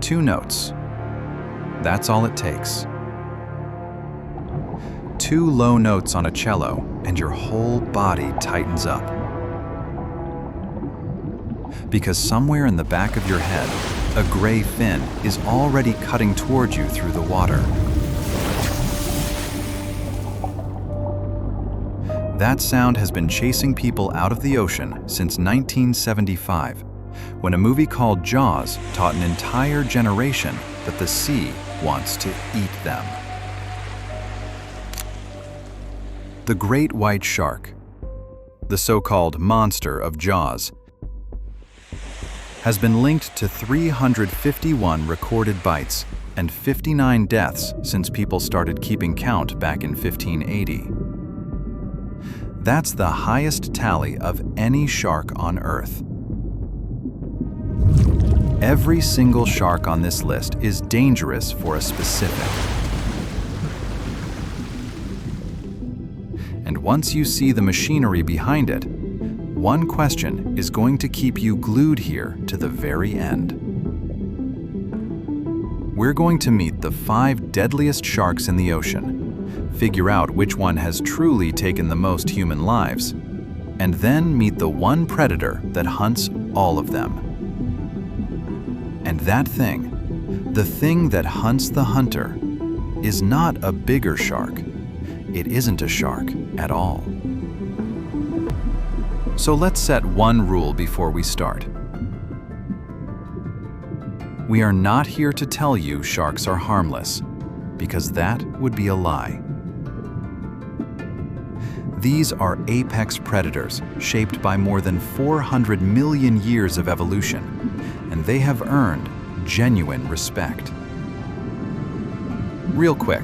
2 notes. That's all it takes. 2 low notes on a cello, and your whole body tightens up. Because somewhere in the back of your head, a gray fin is already cutting toward you through the water. That sound has been chasing people out of the ocean since 1975, when a movie called Jaws taught an entire generation that the sea wants to eat them. The great white shark, the so-called monster of Jaws, has been linked to 351 recorded bites and 59 deaths since people started keeping count back in 1580. That's the highest tally of any shark on Earth. Every single shark on this list is dangerous for a specific. And once you see the machinery behind it, one question is going to keep you glued here to the very end. We're going to meet the 5 deadliest sharks in the ocean, figure out which one has truly taken the most human lives, and then meet the one predator that hunts all of them. And that thing, the thing that hunts the hunter, is not a bigger shark. It isn't a shark at all. So let's set one rule before we start. We are not here to tell you sharks are harmless, because that would be a lie. These are apex predators shaped by more than 400 million years of evolution, and they have earned genuine respect. Real quick,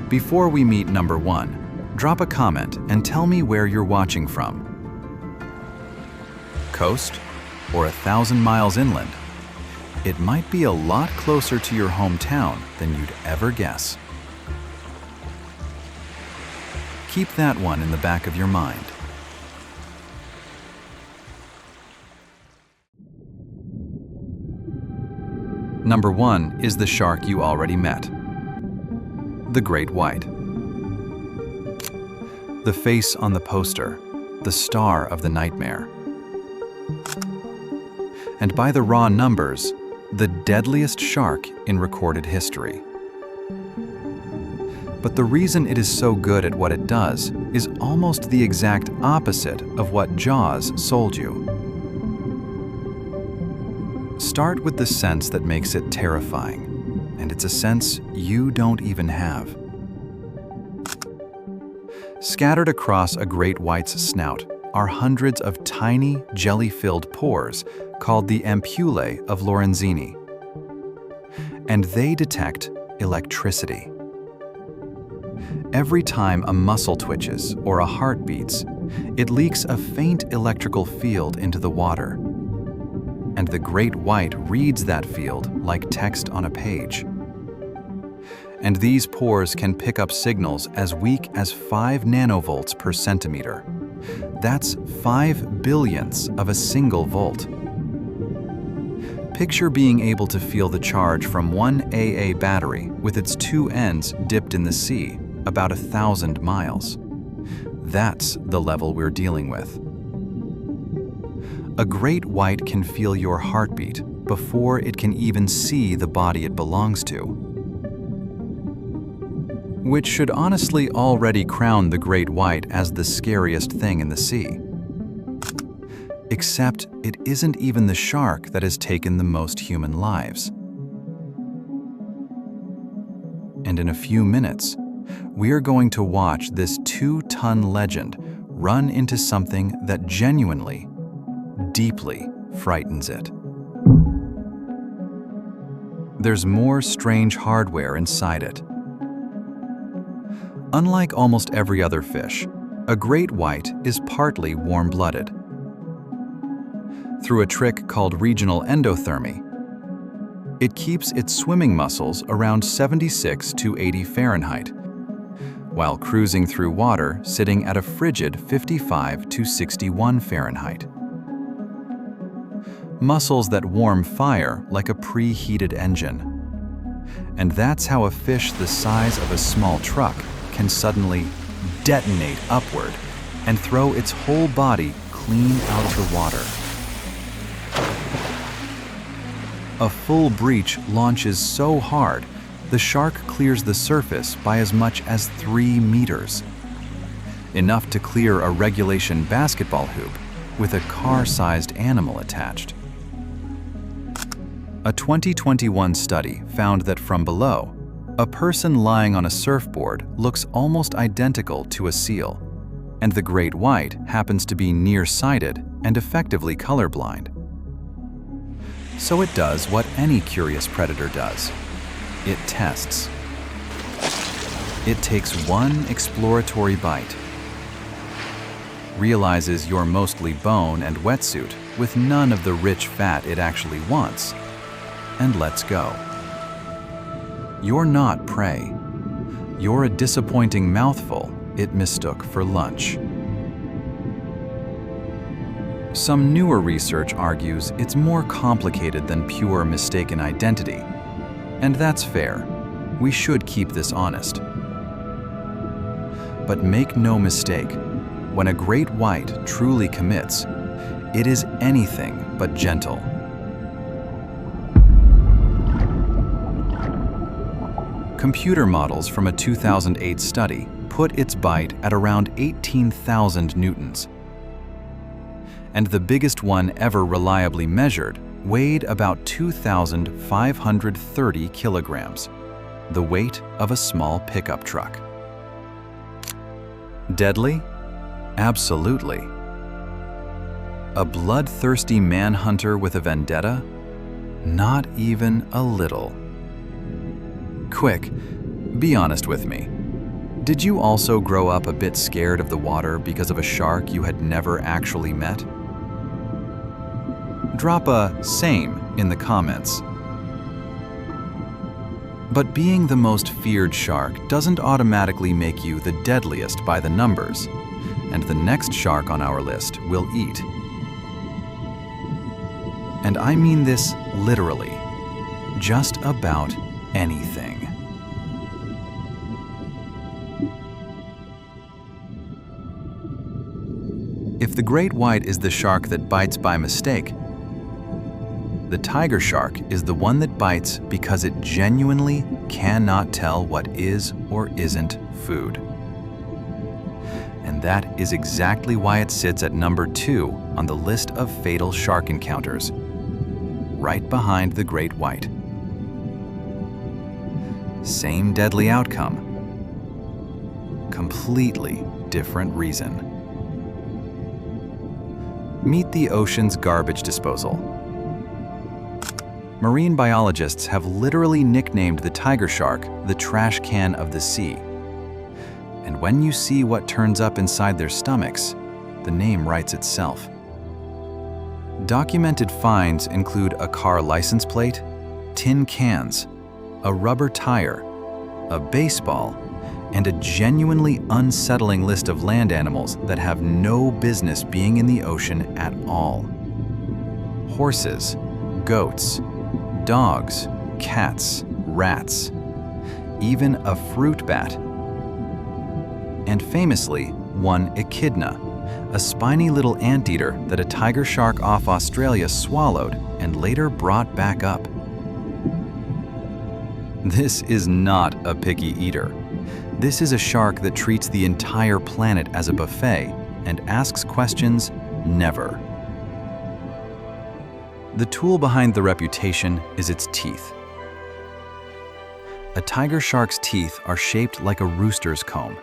before we meet number 1, drop a comment and tell me where you're watching from. Coast or 1,000 miles inland? It might be a lot closer to your hometown than you'd ever guess. Keep that one in the back of your mind. Number 1 is the shark you already met, the great white. The face on the poster, the star of the nightmare. And by the raw numbers, the deadliest shark in recorded history. But the reason it is so good at what it does is almost the exact opposite of what Jaws sold you. Start with the sense that makes it terrifying, and it's a sense you don't even have. Scattered across a great white's snout are hundreds of tiny, jelly-filled pores called the ampullae of Lorenzini. And they detect electricity. Every time a muscle twitches or a heart beats, it leaks a faint electrical field into the water. And the great white reads that field like text on a page. And these pores can pick up signals as weak as 5 nanovolts per centimeter. That's 5 billionths of a single volt. Picture being able to feel the charge from one AA battery with its 2 ends dipped in the sea, about 1,000 miles. That's the level we're dealing with. A great white can feel your heartbeat before it can even see the body it belongs to. Which should honestly already crown the great white as the scariest thing in the sea. Except it isn't even the shark that has taken the most human lives. And in a few minutes, we're going to watch this 2-ton legend run into something that genuinely, deeply frightens it. There's more strange hardware inside it. Unlike almost every other fish, a great white is partly warm-blooded. Through a trick called regional endothermy, it keeps its swimming muscles around 76 to 80 Fahrenheit, while cruising through water sitting at a frigid 55 to 61 Fahrenheit. muscles that warm fire like a preheated engine. And that's how a fish the size of a small truck can suddenly detonate upward and throw its whole body clean out of the water. A full breach launches so hard, the shark clears the surface by as much as 3 meters. Enough to clear a regulation basketball hoop with a car-sized animal attached. A 2021 study found that from below, a person lying on a surfboard looks almost identical to a seal, and the great white happens to be nearsighted and effectively colorblind. So it does what any curious predator does. It tests. It takes one exploratory bite, realizes you're mostly bone and wetsuit with none of the rich fat it actually wants, and lets go. You're not prey. You're a disappointing mouthful it mistook for lunch. Some newer research argues it's more complicated than pure mistaken identity, and that's fair. We should keep this honest. But make no mistake, when a great white truly commits, it is anything but gentle. Computer models from a 2008 study put its bite at around 18,000 newtons. And the biggest one ever reliably measured weighed about 2,530 kilograms, the weight of a small pickup truck. Deadly? Absolutely. A bloodthirsty manhunter with a vendetta? Not even a little. Quick, be honest with me. Did you also grow up a bit scared of the water because of a shark you had never actually met? Drop a "same" in the comments. But being the most feared shark doesn't automatically make you the deadliest by the numbers, and the next shark on our list will eat. And I mean this literally, just about anything. If the great white is the shark that bites by mistake, the tiger shark is the one that bites because it genuinely cannot tell what is or isn't food. And that is exactly why it sits at number 2 on the list of fatal shark encounters, right behind the great white. Same deadly outcome, completely different reason. Meet the ocean's garbage disposal. Marine biologists have literally nicknamed the tiger shark the trash can of the sea. And when you see what turns up inside their stomachs, the name writes itself. Documented finds include a car license plate, tin cans, a rubber tire, a baseball, and a genuinely unsettling list of land animals that have no business being in the ocean at all. Horses, goats, dogs, cats, rats, even a fruit bat. And famously, one echidna, a spiny little anteater that a tiger shark off Australia swallowed and later brought back up. This is not a picky eater. This is a shark that treats the entire planet as a buffet and asks questions never. The tool behind the reputation is its teeth. A tiger shark's teeth are shaped like a rooster's comb,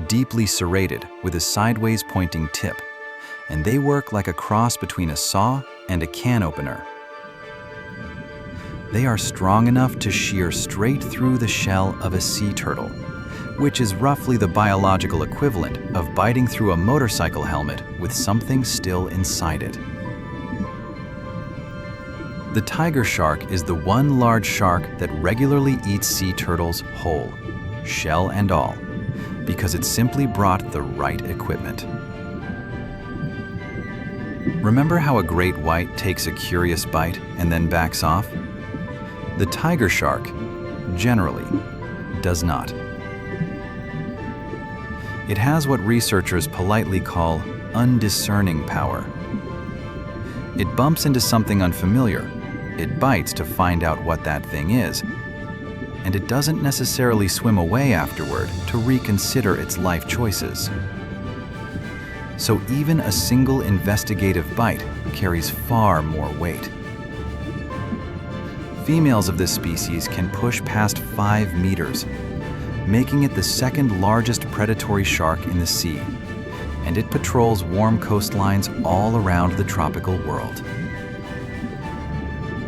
deeply serrated with a sideways pointing tip, and they work like a cross between a saw and a can opener. They are strong enough to shear straight through the shell of a sea turtle, which is roughly the biological equivalent of biting through a motorcycle helmet with something still inside it. The tiger shark is the one large shark that regularly eats sea turtles whole, shell and all, because it simply brought the right equipment. Remember how a great white takes a curious bite and then backs off? The tiger shark, generally, does not. It has what researchers politely call undiscerning power. It bumps into something unfamiliar, it bites to find out what that thing is, and it doesn't necessarily swim away afterward to reconsider its life choices. So even a single investigative bite carries far more weight. Females of this species can push past 5 meters, making it the second largest predatory shark in the sea, and it patrols warm coastlines all around the tropical world.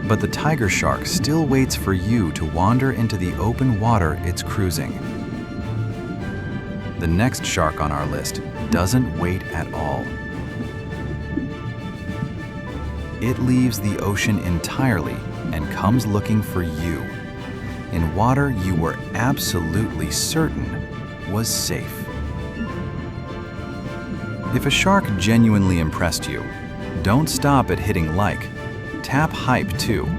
But the tiger shark still waits for you to wander into the open water it's cruising. The next shark on our list doesn't wait at all. It leaves the ocean entirely and comes looking for you, in water you were absolutely certain was safe. If a shark genuinely impressed you, don't stop at hitting like. Tap hype too.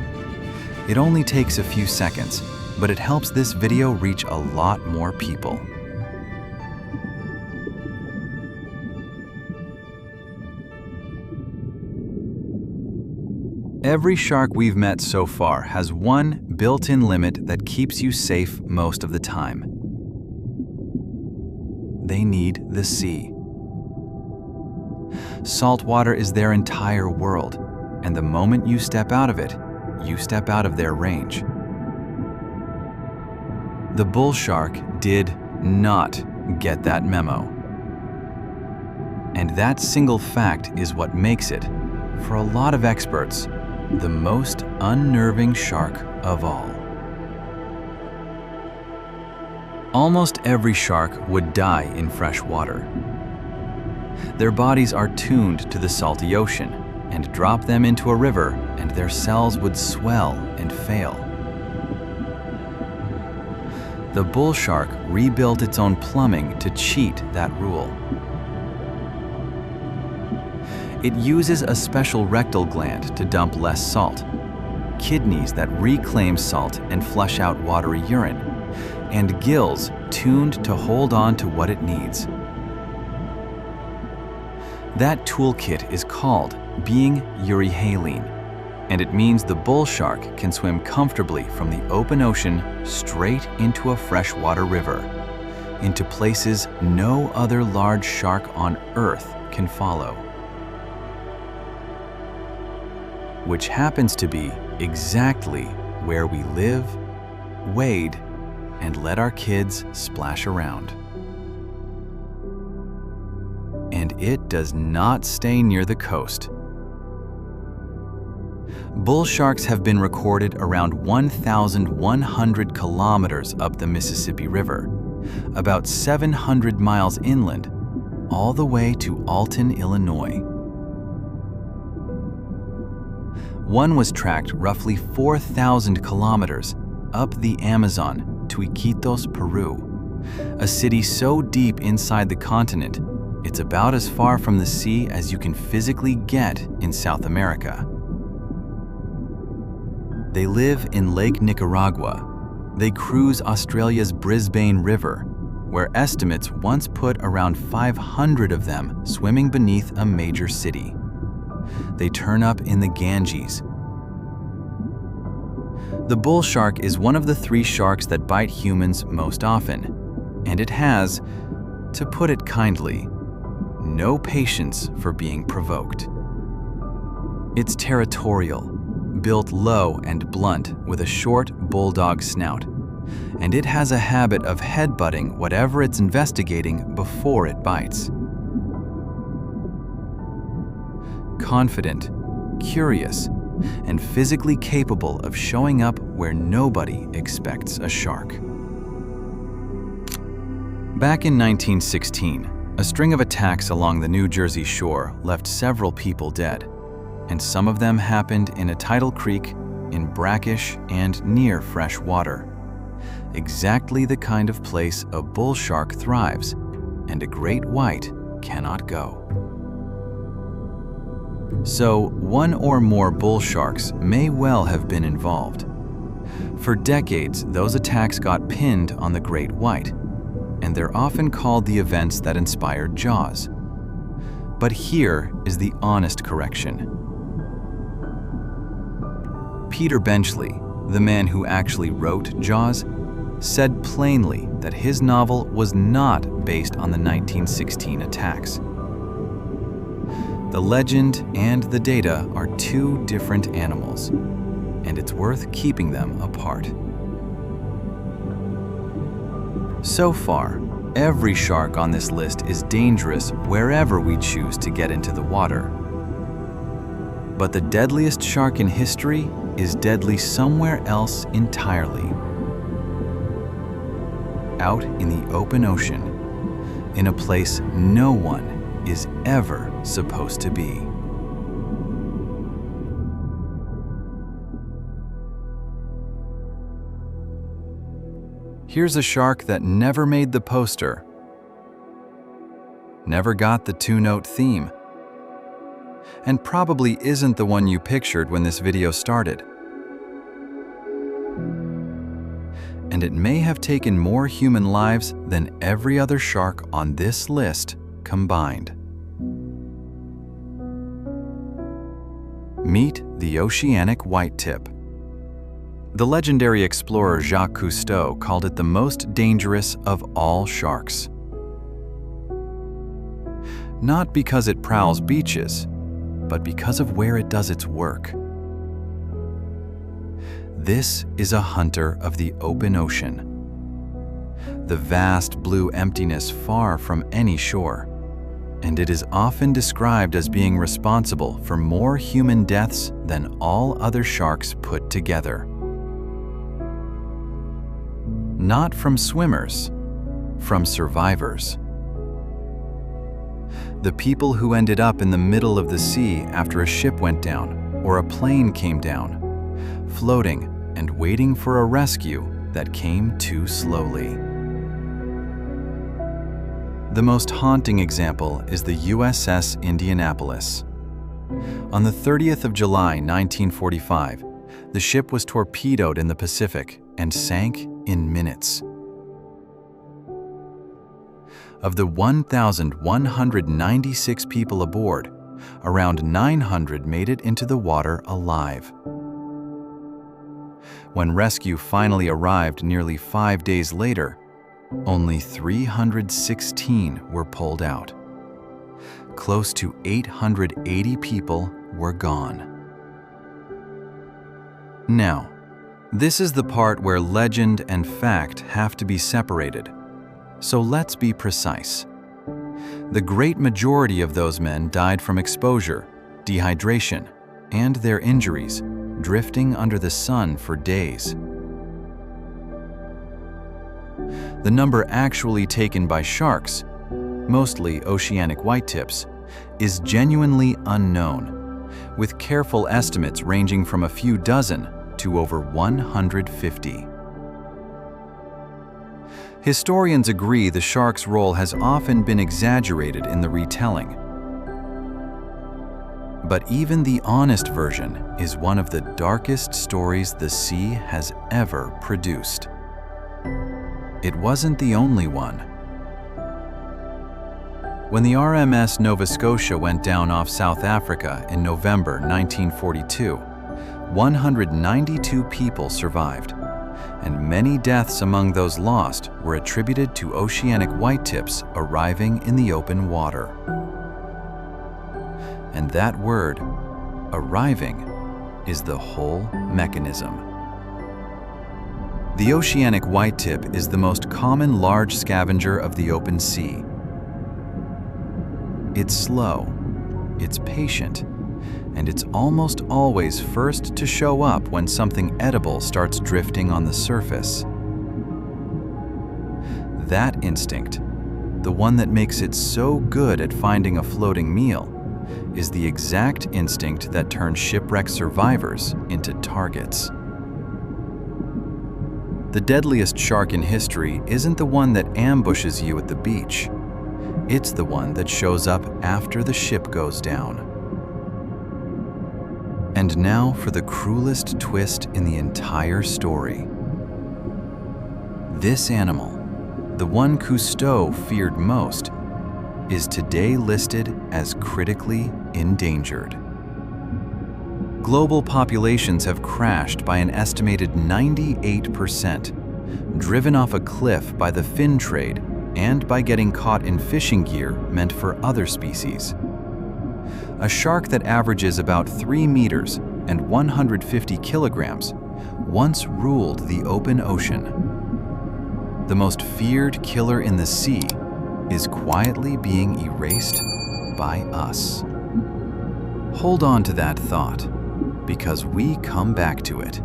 It only takes a few seconds, but it helps this video reach a lot more people. Every shark we've met so far has one built-in limit that keeps you safe most of the time. They need the sea. Salt water is their entire world, and the moment you step out of it, you step out of their range. The bull shark did not get that memo. And that single fact is what makes it, for a lot of experts, the most unnerving shark of all. Almost every shark would die in fresh water. Their bodies are tuned to the salty ocean, and drop them into a river and their cells would swell and fail. The bull shark rebuilt its own plumbing to cheat that rule. It uses a special rectal gland to dump less salt, kidneys that reclaim salt and flush out watery urine, and gills tuned to hold on to what it needs. That toolkit is called being euryhaline, and it means the bull shark can swim comfortably from the open ocean straight into a freshwater river, into places no other large shark on Earth can follow. Which happens to be exactly where we live, wade, and let our kids splash around. And it does not stay near the coast. Bull sharks have been recorded around 1,100 kilometers up the Mississippi River, about 700 miles inland, all the way to Alton, Illinois. One was tracked roughly 4,000 kilometers up the Amazon to Iquitos, Peru, a city so deep inside the continent, it's about as far from the sea as you can physically get in South America. They live in Lake Nicaragua. They cruise Australia's Brisbane River, where estimates once put around 500 of them swimming beneath a major city. They turn up in the Ganges. The bull shark is one of the 3 sharks that bite humans most often, and it has, to put it kindly, no patience for being provoked. It's territorial, built low and blunt with a short bulldog snout, and it has a habit of headbutting whatever it's investigating before it bites. Confident, curious, and physically capable of showing up where nobody expects a shark. Back in 1916, a string of attacks along the New Jersey shore left several people dead, and some of them happened in a tidal creek, in brackish and near fresh water. Exactly the kind of place a bull shark thrives, and a great white cannot go. So, one or more bull sharks may well have been involved. For decades, those attacks got pinned on the great white, and they're often called the events that inspired Jaws. But here is the honest correction. Peter Benchley, the man who actually wrote Jaws, said plainly that his novel was not based on the 1916 attacks. The legend and the data are two different animals, and it's worth keeping them apart. So far, every shark on this list is dangerous wherever we choose to get into the water. But the deadliest shark in history is deadly somewhere else entirely. Out in the open ocean, in a place no one is ever supposed to be. Here's a shark that never made the poster, never got the two-note theme, and probably isn't the one you pictured when this video started. And it may have taken more human lives than every other shark on this list combined. Meet the oceanic whitetip. The legendary explorer Jacques Cousteau called it the most dangerous of all sharks. Not because it prowls beaches, but because of where it does its work. This is a hunter of the open ocean. The vast blue emptiness far from any shore, and it is often described as being responsible for more human deaths than all other sharks put together. Not from swimmers, from survivors. The people who ended up in the middle of the sea after a ship went down or a plane came down, floating and waiting for a rescue that came too slowly. The most haunting example is the USS Indianapolis. On the 30th of July, 1945, the ship was torpedoed in the Pacific and sank in minutes. Of the 1,196 people aboard, around 900 made it into the water alive. When rescue finally arrived nearly 5 days later, only 316 were pulled out. Close to 880 people were gone. Now, this is the part where legend and fact have to be separated. So let's be precise. The great majority of those men died from exposure, dehydration, and their injuries, drifting under the sun for days. The number actually taken by sharks, mostly oceanic whitetips, is genuinely unknown, with careful estimates ranging from a few dozen to over 150. Historians agree the shark's role has often been exaggerated in the retelling. But even the honest version is one of the darkest stories the sea has ever produced. It wasn't the only one. When the RMS Nova Scotia went down off South Africa in November 1942, 192 people survived, and many deaths among those lost were attributed to oceanic whitetips arriving in the open water. And that word, arriving, is the whole mechanism. The oceanic whitetip is the most common large scavenger of the open sea. It's slow, it's patient, and it's almost always first to show up when something edible starts drifting on the surface. That instinct, the one that makes it so good at finding a floating meal, is the exact instinct that turns shipwreck survivors into targets. The deadliest shark in history isn't the one that ambushes you at the beach. It's the one that shows up after the ship goes down. And now for the cruelest twist in the entire story. This animal, the one Cousteau feared most, is today listed as critically endangered. Global populations have crashed by an estimated 98%, driven off a cliff by the fin trade and by getting caught in fishing gear meant for other species. A shark that averages about 3 meters and 150 kilograms once ruled the open ocean. The most feared killer in the sea is quietly being erased by us. Hold on to that thought, because we come back to it.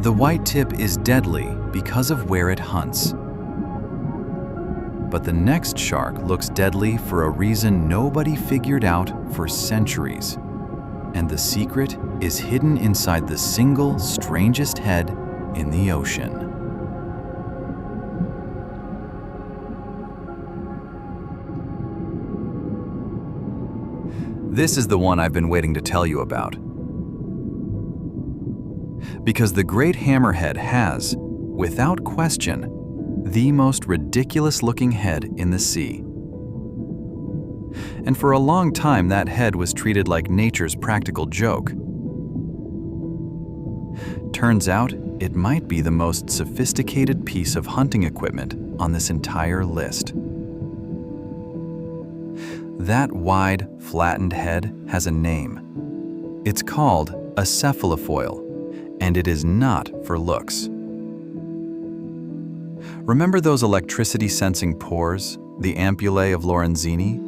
The whitetip is deadly because of where it hunts. But the next shark looks deadly for a reason nobody figured out for centuries. And the secret is hidden inside the single strangest head in the ocean. This is the one I've been waiting to tell you about. Because the great hammerhead has, without question, the most ridiculous-looking head in the sea. And for a long time, that head was treated like nature's practical joke. Turns out, it might be the most sophisticated piece of hunting equipment on this entire list. That wide, flattened head has a name. It's called a cephalofoil, and it is not for looks. Remember those electricity-sensing pores, the ampullae of Lorenzini,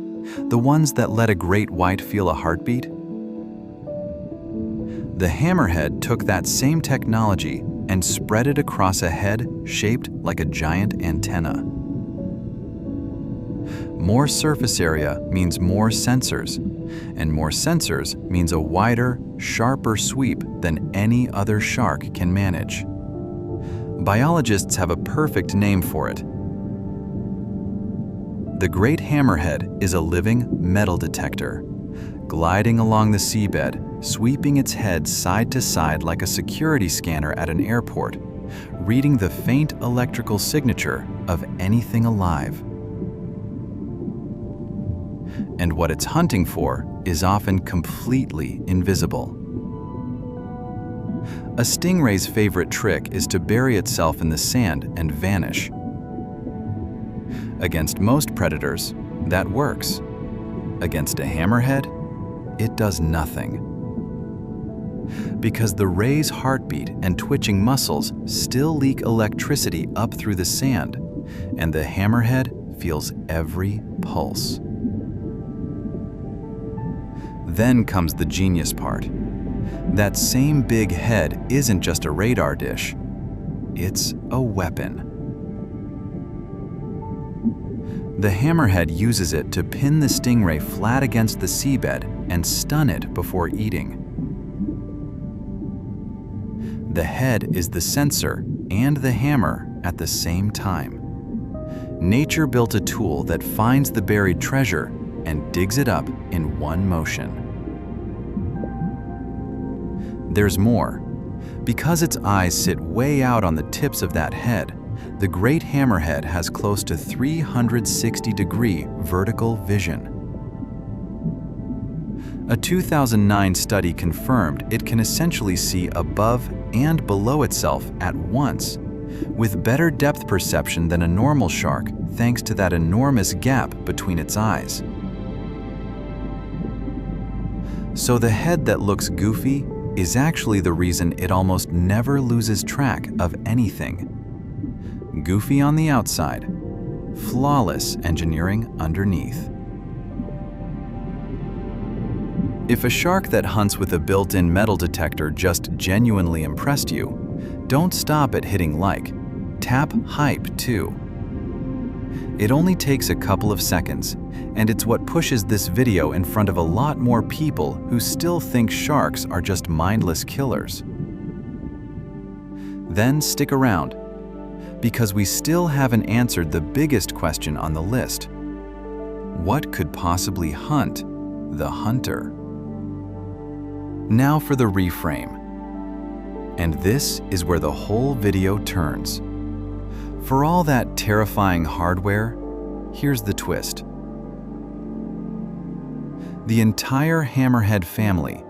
the ones that let a great white feel a heartbeat? The hammerhead took that same technology and spread it across a head shaped like a giant antenna. More surface area means more sensors, and more sensors means a wider, sharper sweep than any other shark can manage. Biologists have a perfect name for it. The great hammerhead is a living metal detector, gliding along the seabed, sweeping its head side to side like a security scanner at an airport, reading the faint electrical signature of anything alive. And what it's hunting for is often completely invisible. A stingray's favorite trick is to bury itself in the sand and vanish. Against most predators, that works. Against a hammerhead, it does nothing. Because the ray's heartbeat and twitching muscles still leak electricity up through the sand, and the hammerhead feels every pulse. Then comes the genius part. That same big head isn't just a radar dish. It's a weapon. The hammerhead uses it to pin the stingray flat against the seabed and stun it before eating. The head is the sensor and the hammer at the same time. Nature built a tool that finds the buried treasure and digs it up in one motion. There's more. Because its eyes sit way out on the tips of that head, the great hammerhead has close to 360-degree vertical vision. A 2009 study confirmed it can essentially see above and below itself at once, with better depth perception than a normal shark thanks to that enormous gap between its eyes. So the head that looks goofy is actually the reason it almost never loses track of anything. Goofy on the outside, flawless engineering underneath. If a shark that hunts with a built-in metal detector just genuinely impressed you, don't stop at hitting like. Tap hype too. It only takes a couple of seconds, and it's what pushes this video in front of a lot more people who still think sharks are just mindless killers. Then stick around, because we still haven't answered the biggest question on the list. What could possibly hunt the hunter? Now for the reframe. And this is where the whole video turns. For all that terrifying hardware, here's the twist. The entire hammerhead family,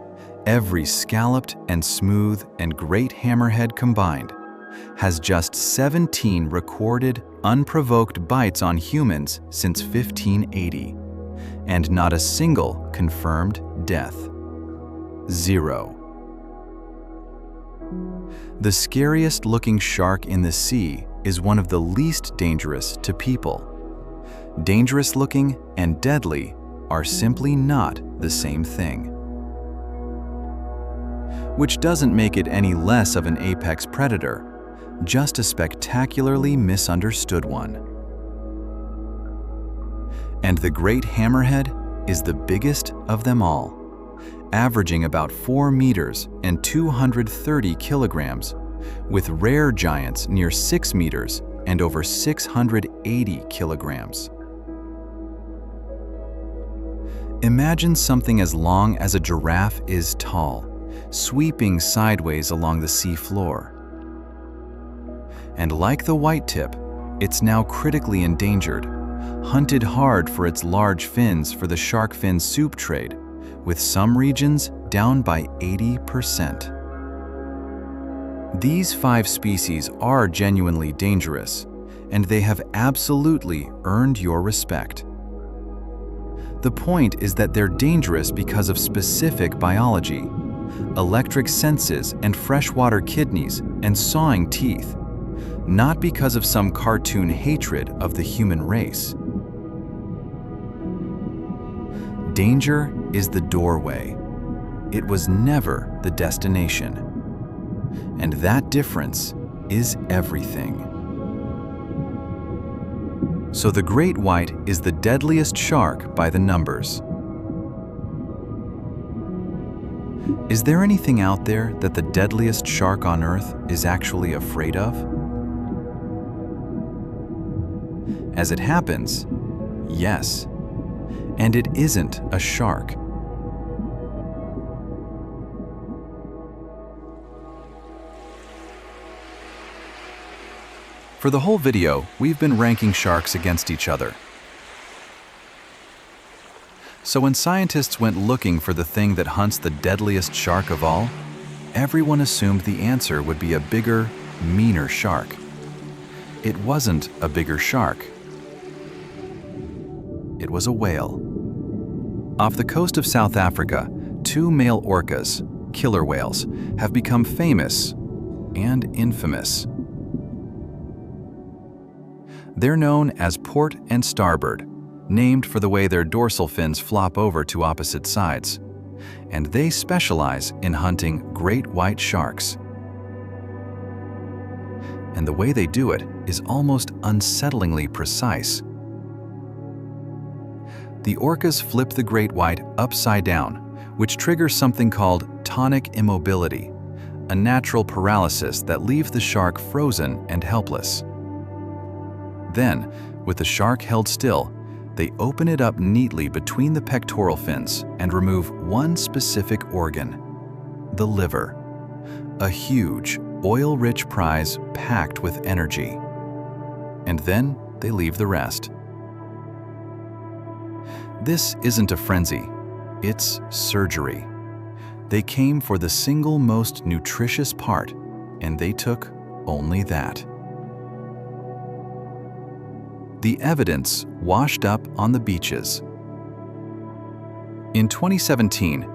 every scalloped and smooth and great hammerhead combined, has just 17 recorded, unprovoked bites on humans since 1580, and not a single confirmed death. 0. The scariest looking shark in the sea is one of the least dangerous to people. Dangerous looking and deadly are simply not the same thing. Which doesn't make it any less of an apex predator, just a spectacularly misunderstood one. And the great hammerhead is the biggest of them all, averaging about 4 meters and 230 kilograms, with rare giants near 6 meters and over 680 kilograms. Imagine something as long as a giraffe is tall, sweeping sideways along the sea floor. And like the whitetip, it's now critically endangered, hunted hard for its large fins for the shark fin soup trade, with some regions down by 80%. These 5 species are genuinely dangerous, and they have absolutely earned your respect. The point is that they're dangerous because of specific biology, electric senses and freshwater kidneys and sawing teeth, not because of some cartoon hatred of the human race. Danger is the doorway. It was never the destination. And that difference is everything. So the great white is the deadliest shark by the numbers. Is there anything out there that the deadliest shark on Earth is actually afraid of? As it happens, yes. And it isn't a shark. For the whole video, we've been ranking sharks against each other. So when scientists went looking for the thing that hunts the deadliest shark of all, everyone assumed the answer would be a bigger, meaner shark. It wasn't a bigger shark. It was a whale. Off the coast of South Africa, 2 male orcas, killer whales, have become famous and infamous. They're known as port and starboard, named for the way their dorsal fins flop over to opposite sides, and they specialize in hunting great white sharks. And the way they do it is almost unsettlingly precise. The orcas flip the great white upside down, which triggers something called tonic immobility, a natural paralysis that leaves the shark frozen and helpless. Then, with the shark held still, they open it up neatly between the pectoral fins and remove one specific organ, the liver, a huge, oil-rich prize packed with energy. And then they leave the rest. This isn't a frenzy, it's surgery. They came for the single most nutritious part, and they took only that. The evidence washed up on the beaches. In 2017,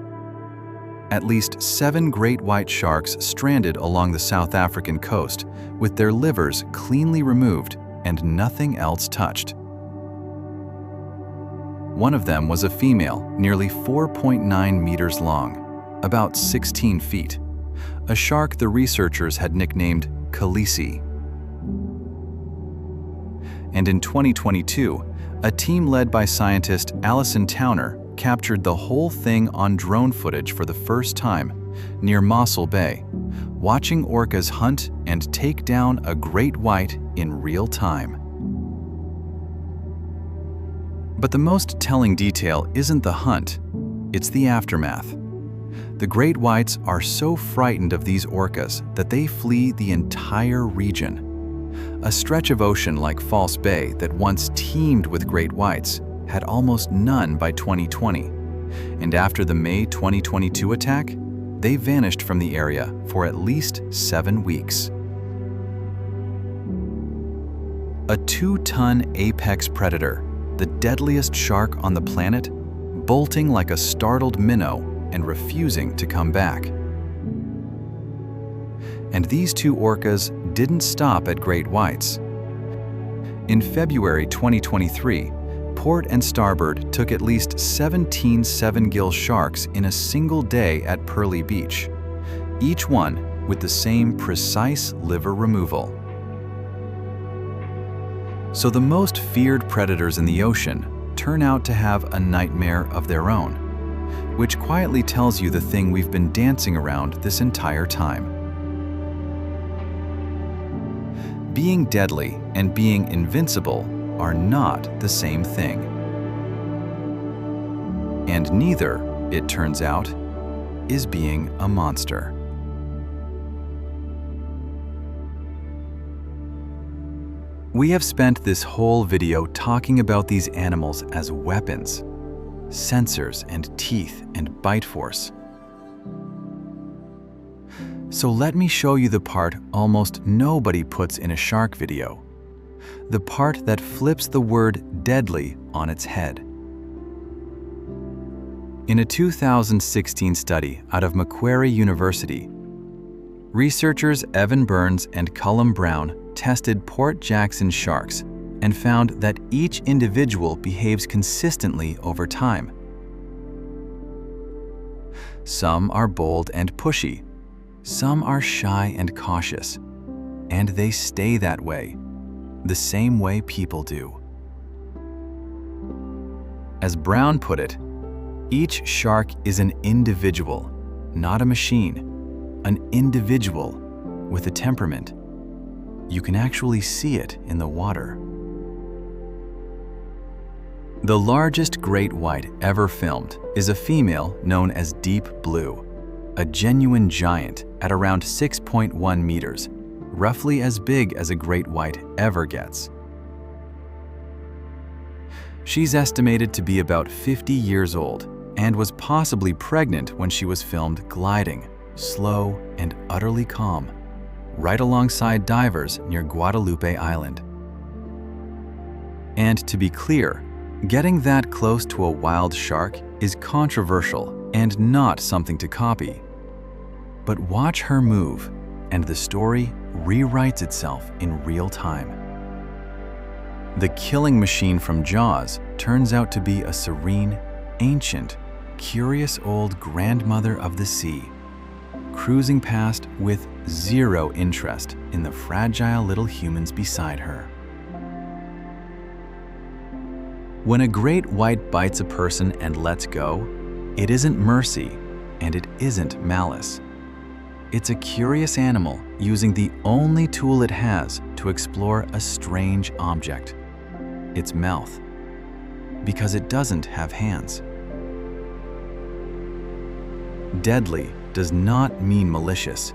at least 7 great white sharks stranded along the South African coast with their livers cleanly removed and nothing else touched. One of them was a female, nearly 4.9 meters long, about 16 feet, a shark the researchers had nicknamed Khaleesi. And in 2022, a team led by scientist Alison Towner captured the whole thing on drone footage for the first time near Mossel Bay, watching orcas hunt and take down a great white in real time. But the most telling detail isn't the hunt, it's the aftermath. The great whites are so frightened of these orcas that they flee the entire region. A stretch of ocean like False Bay that once teemed with great whites had almost none by 2020, and after the May 2022 attack, they vanished from the area for at least 7 weeks. A 2-ton apex predator, the deadliest shark on the planet, bolting like a startled minnow and refusing to come back. And these 2 orcas didn't stop at great whites. In February 2023, Port and Starboard took at least 17 7-gill sharks in a single day at Pearly Beach, each one with the same precise liver removal. So the most feared predators in the ocean turn out to have a nightmare of their own, which quietly tells you the thing we've been dancing around this entire time. Being deadly and being invincible are not the same thing. And neither, it turns out, is being a monster. We have spent this whole video talking about these animals as weapons, sensors and teeth and bite force. So let me show you the part almost nobody puts in a shark video. The part that flips the word deadly on its head. In a 2016 study out of Macquarie University, researchers Evan Burns and Cullum Brown tested Port Jackson sharks and found that each individual behaves consistently over time. Some are bold and pushy, some are shy and cautious, and they stay that way, the same way people do. As Brown put it, each shark is an individual, not a machine, an individual with a temperament. You can actually see it in the water. The largest great white ever filmed is a female known as Deep Blue, a genuine giant at around 6.1 meters, roughly as big as a great white ever gets. She's estimated to be about 50 years old and was possibly pregnant when she was filmed gliding, slow and utterly calm, right alongside divers near Guadalupe Island. And to be clear, getting that close to a wild shark is controversial and not something to copy. But watch her move, and the story rewrites itself in real time. The killing machine from Jaws turns out to be a serene, ancient, curious old grandmother of the sea, cruising past with zero interest in the fragile little humans beside her. When a great white bites a person and lets go, it isn't mercy and it isn't malice. It's a curious animal using the only tool it has to explore a strange object, its mouth, because it doesn't have hands. Deadly does not mean malicious.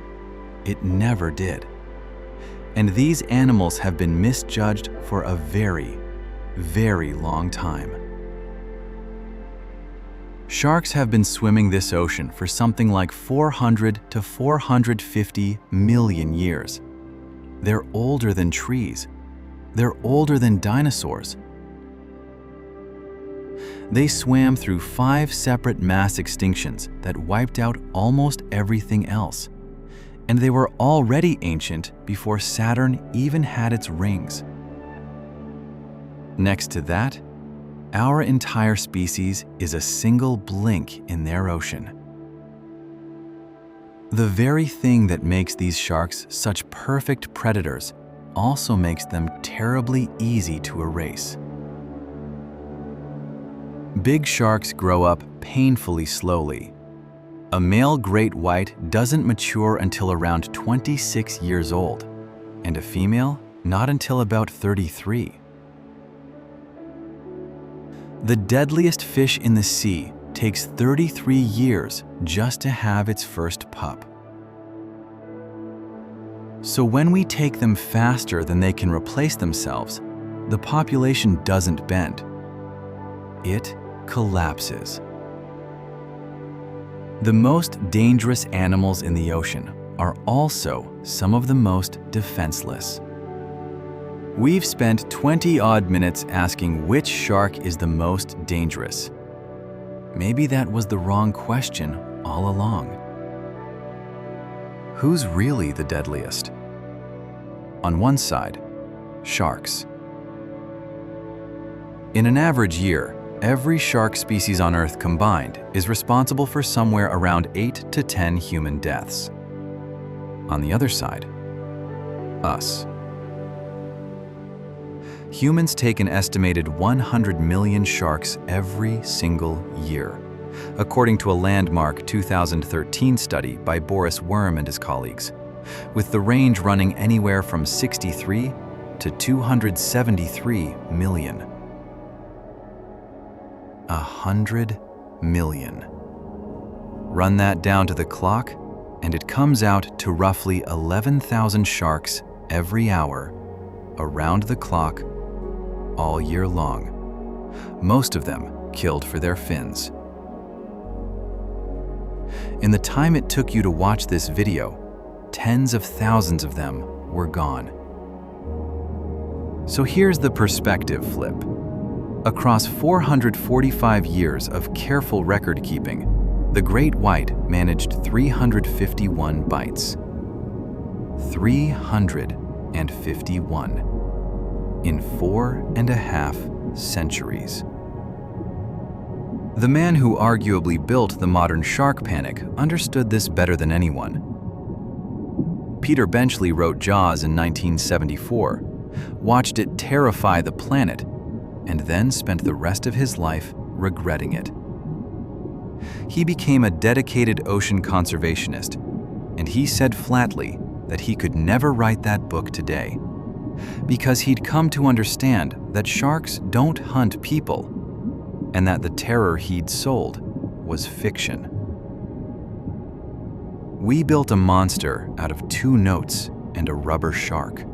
It never did. And these animals have been misjudged for a very, very long time. Sharks have been swimming this ocean for something like 400 to 450 million years. They're older than trees. They're older than dinosaurs. They swam through 5 separate mass extinctions that wiped out almost everything else. And they were already ancient before Saturn even had its rings. Next to that, our entire species is a single blink in their ocean. The very thing that makes these sharks such perfect predators also makes them terribly easy to erase. Big sharks grow up painfully slowly. A male great white doesn't mature until around 26 years old, and a female not until about 33. The deadliest fish in the sea takes 33 years just to have its first pup. So when we take them faster than they can replace themselves, the population doesn't bend. It collapses. The most dangerous animals in the ocean are also some of the most defenseless. We've spent 20-odd minutes asking which shark is the most dangerous. Maybe that was the wrong question all along. Who's really the deadliest? On one side, sharks. In an average year, every shark species on Earth combined is responsible for somewhere around 8 to 10 human deaths. On the other side, us. Humans take an estimated 100 million sharks every single year, according to a landmark 2013 study by Boris Worm and his colleagues, with the range running anywhere from 63 to 273 million. 100 million. Run that down to the clock, and it comes out to roughly 11,000 sharks every hour, around the clock, all year long, most of them killed for their fins. In the time it took you to watch this video, tens of thousands of them were gone. So here's the perspective flip. Across 445 years of careful record keeping, the great white managed 351 bites. 351 in 4.5 centuries. The man who arguably built the modern shark panic understood this better than anyone. Peter Benchley wrote Jaws in 1974, watched it terrify the planet, and then spent the rest of his life regretting it. He became a dedicated ocean conservationist, and he said flatly that he could never write that book today, because he'd come to understand that sharks don't hunt people, and that the terror he'd sold was fiction. We built a monster out of 2 notes and a rubber shark.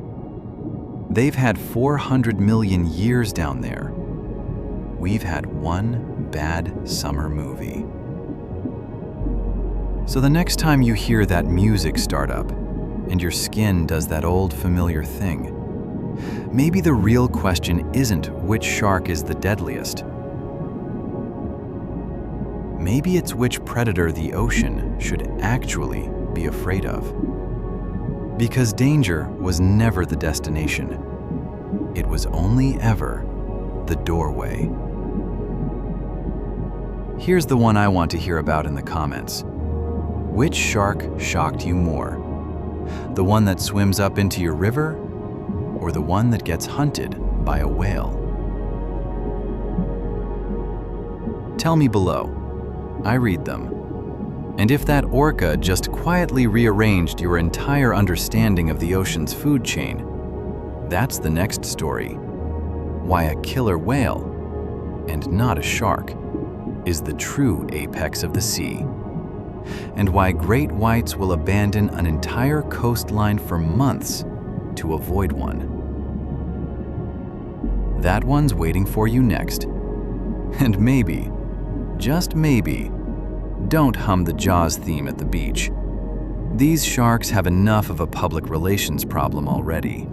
They've had 400 million years down there. We've had one bad summer movie. So the next time you hear that music start up, and your skin does that old familiar thing, maybe the real question isn't which shark is the deadliest. Maybe it's which predator the ocean should actually be afraid of. Because danger was never the destination. It was only ever the doorway. Here's the one I want to hear about in the comments. Which shark shocked you more? The one that swims up into your river, or the one that gets hunted by a whale? Tell me below. I read them. And if that orca just quietly rearranged your entire understanding of the ocean's food chain, that's the next story. Why a killer whale, and not a shark, is the true apex of the sea. And why great whites will abandon an entire coastline for months to avoid one. That one's waiting for you next. And maybe, just maybe, don't hum the Jaws theme at the beach. These sharks have enough of a public relations problem already.